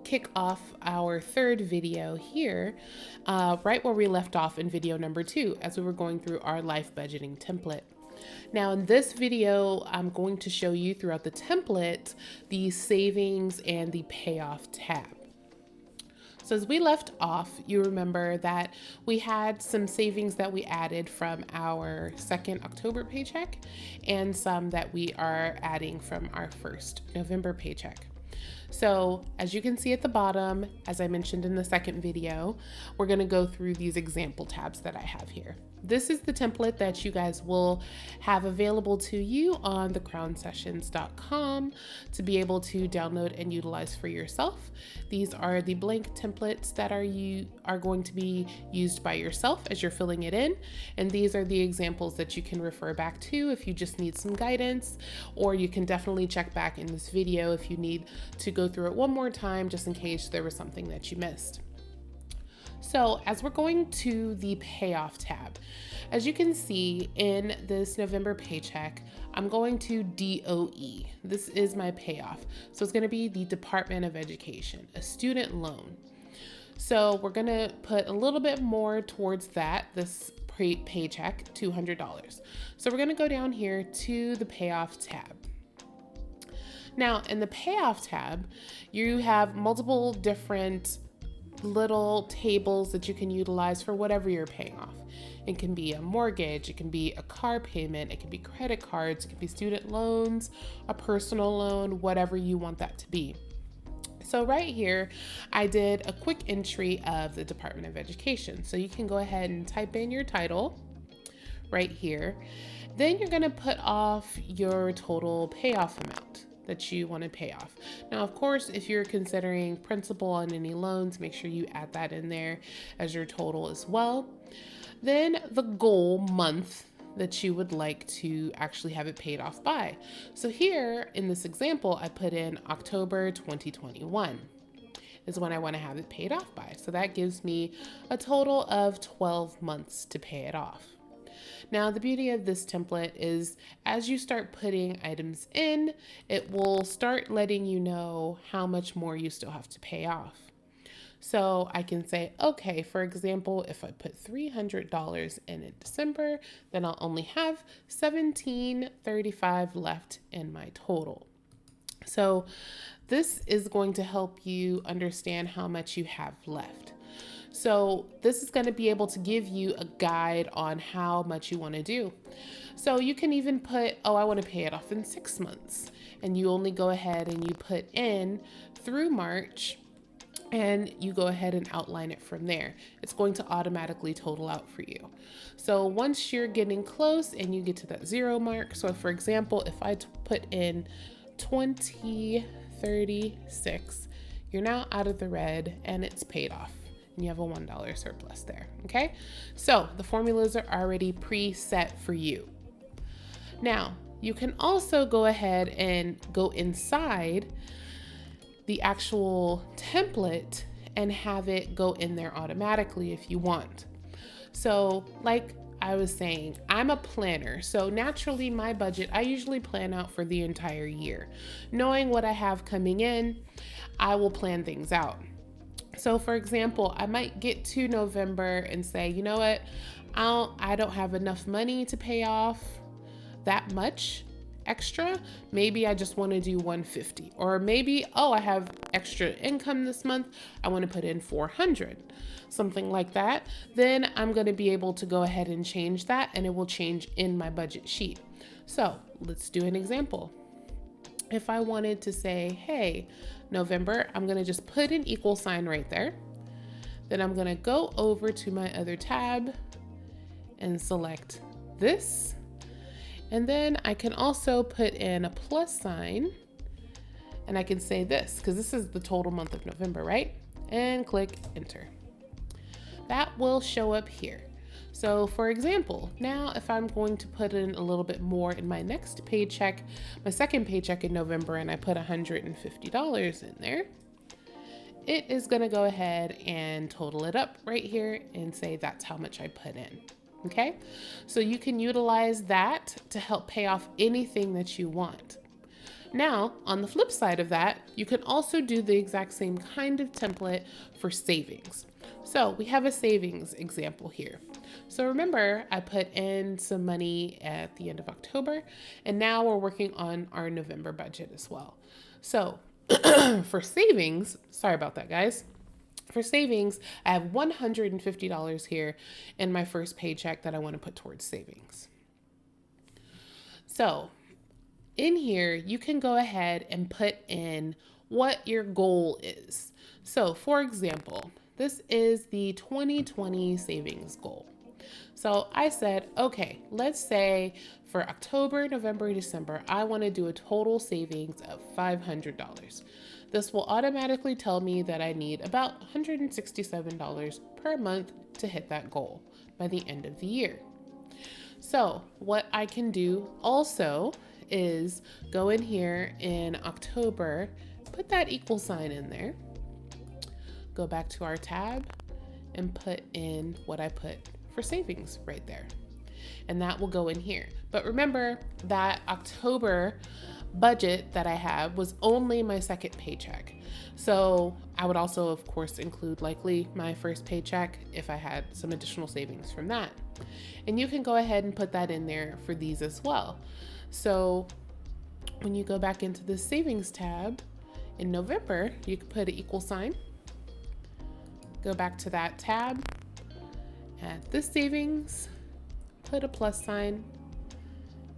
kick off our third video here, right where we left off in video number 2, as we were going through our life budgeting template. Now in this video, I'm going to show you throughout the template, the savings and the payoff tab. So as we left off, you remember that we had some savings that we added from our second October paycheck and some that we are adding from our first November paycheck. So as you can see at the bottom, as I mentioned in the second video, we're going to go through these example tabs that I have here. This is the template that you guys will have available to you on thecrownsessions.com to be able to download and utilize for yourself. These are the blank templates that are going to be used by yourself as you're filling it in. And these are the examples that you can refer back to if you just need some guidance, or you can definitely check back in this video if you need to go through it one more time, just in case there was something that you missed. So as we're going to the payoff tab, as you can see in this November paycheck, I'm going to DOE. This is my payoff. So it's going to be the Department of Education, a student loan. So we're going to put a little bit more towards that, this paycheck, $200. So we're going to go down here to the payoff tab. Now in the payoff tab, you have multiple different little tables that you can utilize for whatever you're paying off. It can be a mortgage, it can be a car payment, it can be credit cards, it can be student loans, a personal loan, whatever you want that to be. So right here, I did a quick entry of the Department of Education. So you can go ahead and type in your title right here. Then you're gonna put off your total payoff amount that you want to pay off. Now, of course, if you're considering principal on any loans, make sure you add that in there as your total as well. Then the goal month that you would like to actually have it paid off by. So here in this example, I put in October 2021 is when I want to have it paid off by. So that gives me a total of 12 months to pay it off. Now, the beauty of this template is as you start putting items in, it will start letting you know how much more you still have to pay off. So I can say, okay, for example, if I put $300 in December, then I'll only have $1,735 left in my total. So this is going to help you understand how much you have left. So this is going to be able to give you a guide on how much you want to do. So you can even put, oh, I want to pay it off in 6 months. And you only go ahead and you put in through March and you go ahead and outline it from there. It's going to automatically total out for you. So once you're getting close and you get to that 0 mark, so for example, if I put in 2036, you're now out of the red and it's paid off. And you have a $1 surplus there, okay? So the formulas are already preset for you. Now, you can also go ahead and go inside the actual template and have it go in there automatically if you want. So like I was saying, I'm a planner. So naturally my budget, I usually plan out for the entire year. Knowing what I have coming in, I will plan things out. So for example, I might get to November and say, you know what, I don't have enough money to pay off that much extra. Maybe I just want to do 150, or maybe, oh, I have extra income this month. I want to put in 400, something like that. Then I'm going to be able to go ahead and change that, and it will change in my budget sheet. So let's do an example. If I wanted to say, hey, November, I'm going to just put an equal sign right there. Then I'm going to go over to my other tab and select this. And then I can also put in a plus sign and I can say this because this is the total month of November, right? And click enter. That will show up here. So for example, now if I'm going to put in a little bit more in my next paycheck, my second paycheck in November, and I put $150 in there, it is going to go ahead and total it up right here and say that's how much I put in. Okay, so you can utilize that to help pay off anything that you want. Now, on the flip side of that, you can also do the exact same kind of template for savings. So we have a savings example here. So remember, I put in some money at the end of October, and now we're working on our November budget as well. So for savings, sorry about that, guys. For savings, I have $150 here in my first paycheck that I want to put towards savings. So in here, you can go ahead and put in what your goal is. So for example, this is the 2020 savings goal. So I said, okay, let's say for October, November, December, I want to do a total savings of $500. This will automatically tell me that I need about $167 per month to hit that goal by the end of the year. So what I can do also is go in here in October, put that equal sign in there, go back to our tab and put in what I put for savings right there. And that will go in here. But remember that October budget that I have was only my second paycheck. So I would also, of course, include likely my first paycheck if I had some additional savings from that. And you can go ahead and put that in there for these as well. So when you go back into the savings tab in November, you can put an equal sign, go back to that tab, add this savings, put a plus sign,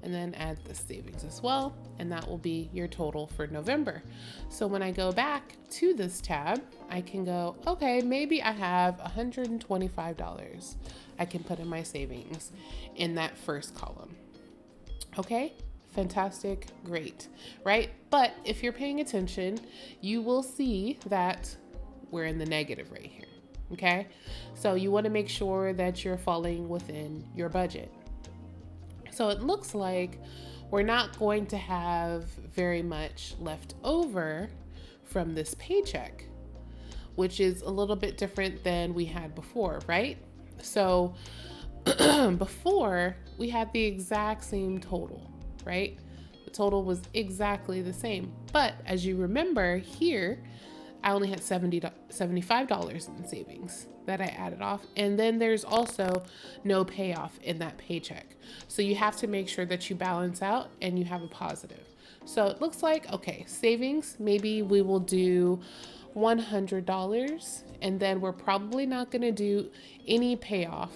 and then add the savings as well. And that will be your total for November. So when I go back to this tab, I can go, okay, maybe I have $125 I can put in my savings in that first column. Okay, fantastic, great, right? But if you're paying attention, you will see that we're in the negative right here. Okay, so you want to make sure that you're falling within your budget. So it looks like we're not going to have very much left over from this paycheck, which is a little bit different than we had before, right? So before we had the exact same total, right? The total was exactly the same. But as you remember here, I only had $75 in savings that I added off. And then there's also no payoff in that paycheck. So you have to make sure that you balance out and you have a positive. So it looks like, okay, savings, maybe we will do $100, and then we're probably not going to do any payoff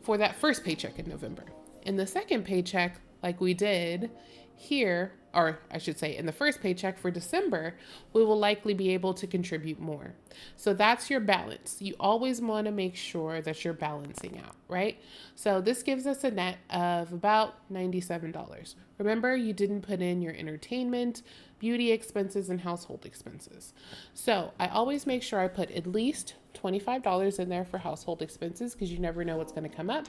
for that first paycheck in November. In the second paycheck, like we did here, or I should say in the first paycheck for December, we will likely be able to contribute more. So that's your balance. You always want to make sure that you're balancing out, right? So this gives us a net of about $97. Remember, you didn't put in your entertainment, beauty expenses, and household expenses. So I always make sure I put at least $25 in there for household expenses because you never know what's going to come up.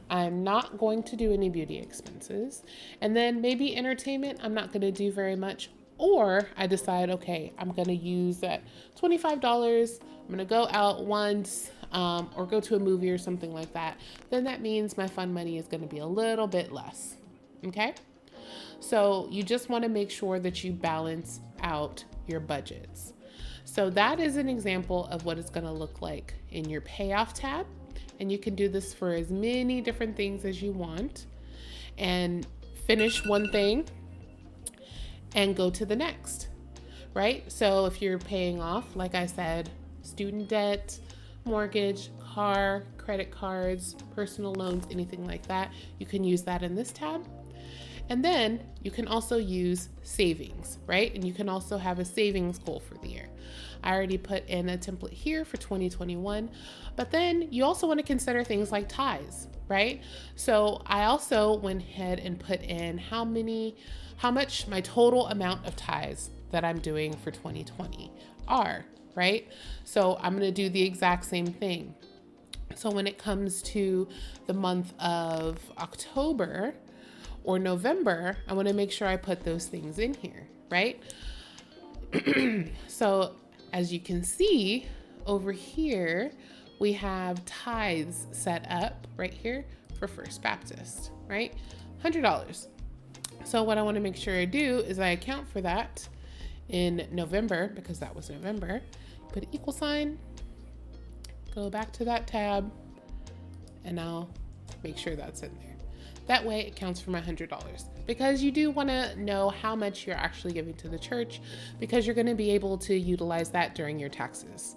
I'm not going to do any beauty expenses. And then maybe entertainment, I'm not going to do very much. Or I decide, okay, I'm going to use that $25. I'm going to go out once or go to a movie or something like that. Then that means my fun money is going to be a little bit less. Okay? So you just want to make sure that you balance out your budgets. So that is an example of what it's going to look like in your payoff tab. And you can do this for as many different things as you want and finish one thing and go to the next, right? So if you're paying off, like I said, student debt, mortgage, car, credit cards, personal loans, anything like that, you can use that in this tab. And then you can also use savings, right? And you can also have a savings goal for the year. I already put in a template here for 2021, but then you also want to consider things like ties, right? So I also went ahead and put in how much my total amount of ties that I'm doing for 2020 are, right? So I'm going to do the exact same thing. So when it comes to the month of October or November, I want to make sure I put those things in here, right? So as you can see over here, we have tithes set up right here for First Baptist, right? $100. So what I want to make sure I do is I account for that in November, because that was November. Put equal sign, go back to that tab, and I'll make sure that's in there. That way it counts for my $100, because you do want to know how much you're actually giving to the church, because you're going to be able to utilize that during your taxes.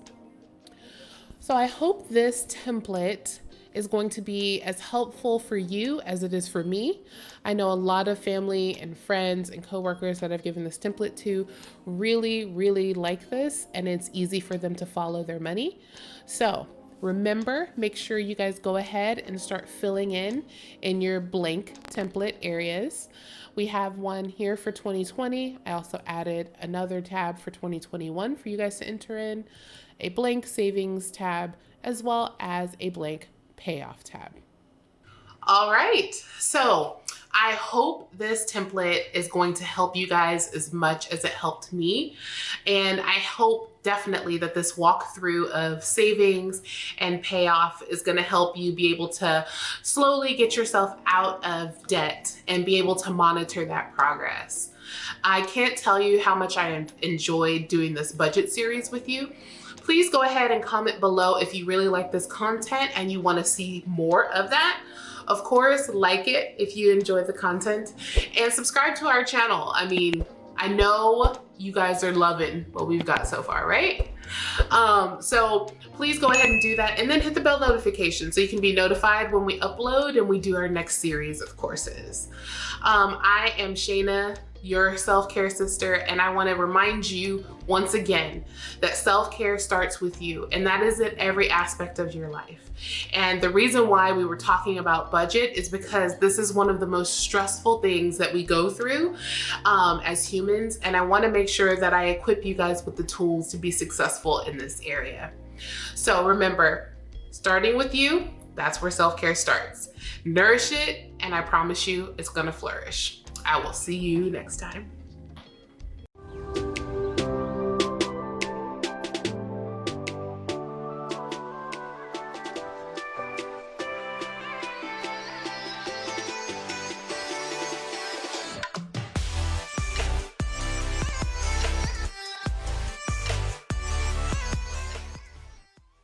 So I hope this template is going to be as helpful for you as it is for me. I know a lot of family and friends and coworkers that I've given this template to really like this, and it's easy for them to follow their money. So remember, make sure you guys go ahead and start filling in your blank template areas. We have one here for 2020. I also added another tab for 2021 for you guys to enter in, a blank savings tab, as well as a blank payoff tab. All right, so I hope this template is going to help you guys as much as it helped me. And I hope definitely that this walkthrough of savings and payoff is going to help you be able to slowly get yourself out of debt and be able to monitor that progress. I can't tell you how much I enjoyed doing this budget series with you. Please go ahead and comment below if you really like this content and you want to see more of that. Of course, like it if you enjoy the content, and subscribe to our channel. I mean, I know you guys are loving what we've got so far, right? So please go ahead and do that, and then hit the bell notification so you can be notified when we upload and we do our next series of courses. I am Shana, your self-care sister, and I want to remind you once again that self-care starts with you, and that is in every aspect of your life. And the reason why we were talking about budget is because this is one of the most stressful things that we go through as humans, and I want to make sure that I equip you guys with the tools to be successful in this area. So remember, starting with you, that's where self-care starts. Nourish it, and I promise you it's gonna flourish. I will see you next time.